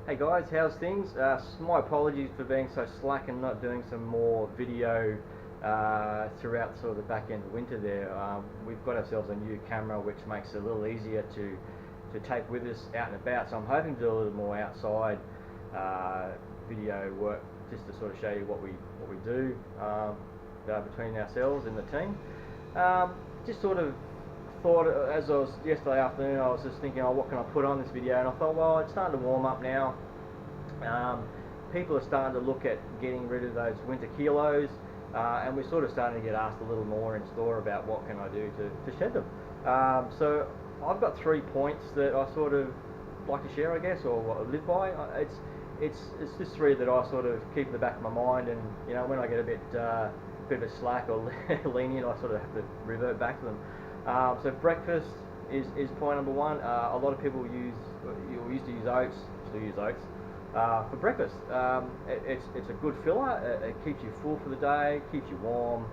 Hey guys, how's things? My apologies for being so slack and not doing some more video throughout sort of the back end of winter there. We've got ourselves a new camera which makes it a little easier to take with us out and about, so I'm hoping to do a little more outside video work just to sort of show you what we do between ourselves and the team. Just sort of thought, as I was yesterday afternoon, I was just thinking, oh, what can I put on this video? And I thought, well, it's starting to warm up now. People are starting to look at getting rid of those winter kilos, and we're sort of starting to get asked a little more in store about what can I do to shed them. So I've got 3 points that I sort of like to share, I guess, or what I live by. It's just 3 that I sort of keep in the back of my mind, and you know, when I get a bit of a slack or lenient, I sort of have to revert back to them. So breakfast is point number 1. A lot of people used to use oats, still use oats for breakfast. It's a good filler. It keeps you full for the day, keeps you warm,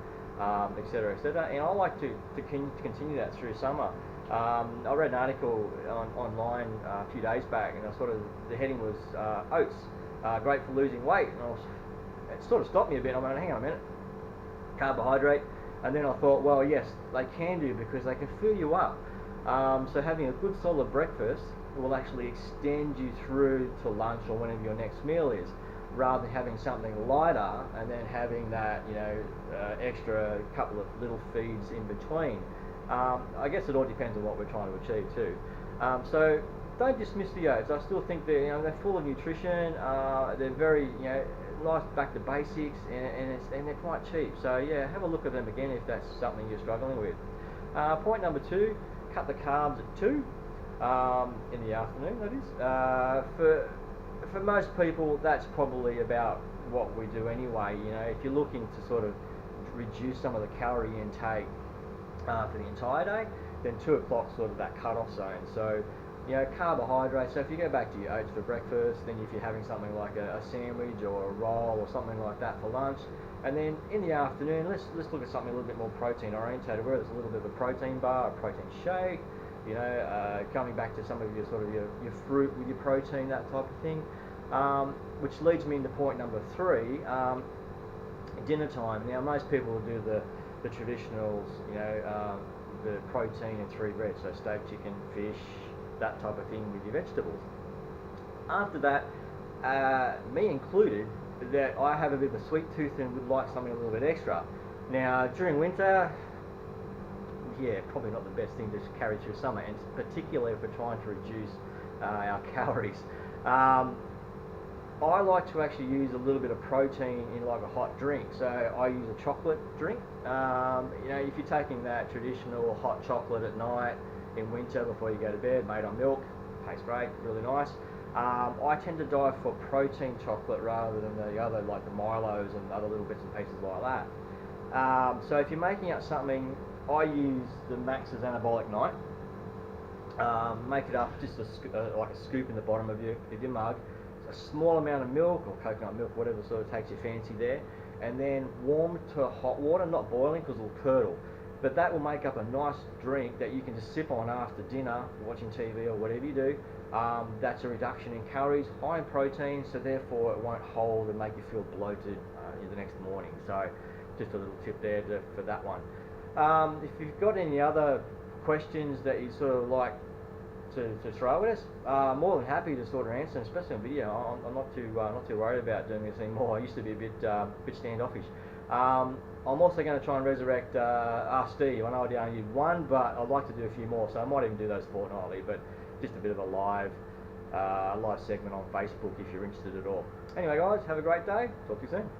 etc., etc. And I like to continue that through summer. I read an article online a few days back, and the heading was oats, great for losing weight. And it sort of stopped me a bit. I went, hang on a minute, carbohydrate. And then I thought, well, yes, they can do, because they can fill you up. So having a good solid breakfast will actually extend you through to lunch or whenever your next meal is, rather than having something lighter and then having that, extra couple of little feeds in between. I guess it all depends on what we're trying to achieve too. So don't dismiss the oats. I still think they're full of nutrition. They're very nice, back to basics, and they're quite cheap. So yeah, have a look at them again if that's something you're struggling with. Point number 2: cut the carbs at 2 in the afternoon. That is for most people, that's probably about what we do anyway. If you're looking to sort of reduce some of the calorie intake for the entire day, then 2 o'clock sort of that cut-off zone. So carbohydrates. So if you go back to your oats for breakfast, then if you're having something like a sandwich or a roll or something like that for lunch, and then in the afternoon, let's look at something a little bit more protein orientated, where there's a little bit of a protein bar, a protein shake. Coming back to some of your your fruit with your protein, that type of thing. Which leads me into point number 3, dinner time. Now most people will do the traditionals, the protein and 3 breads, so steak, chicken, fish, that type of thing with your vegetables. After that, me included, that I have a bit of a sweet tooth and would like something a little bit extra. Now during winter, yeah, probably not the best thing to carry through summer, and particularly if we're trying to reduce our calories. I like to actually use a little bit of protein in like a hot drink, so I use a chocolate drink. If you're taking that traditional hot chocolate at night in winter before you go to bed, made on milk, tastes great, really nice. I tend to dive for protein chocolate rather than the other, like the Milos and other little bits and pieces like that. So if you're making up something, I use the Max's Anabolic Night. Make it up just like a scoop in the bottom of your mug, a small amount of milk or coconut milk, whatever sort of takes your fancy there, and then warm to hot water, not boiling because it'll curdle. But that will make up a nice drink that you can just sip on after dinner, watching TV or whatever you do. That's a reduction in calories, high in protein, so therefore it won't hold and make you feel bloated the next morning. So just a little tip there for that one. If you've got any other questions that you sort of like to throw at us, more than happy to sort of answer, especially on video. I'm not too worried about doing this anymore. I used to be a bit standoffish. I'm also going to try and resurrect Ask Steve. I know I only did 1, but I'd like to do a few more, so I might even do those fortnightly, but just a bit of a live segment on Facebook if you're interested at all. Anyway guys, have a great day. Talk to you soon.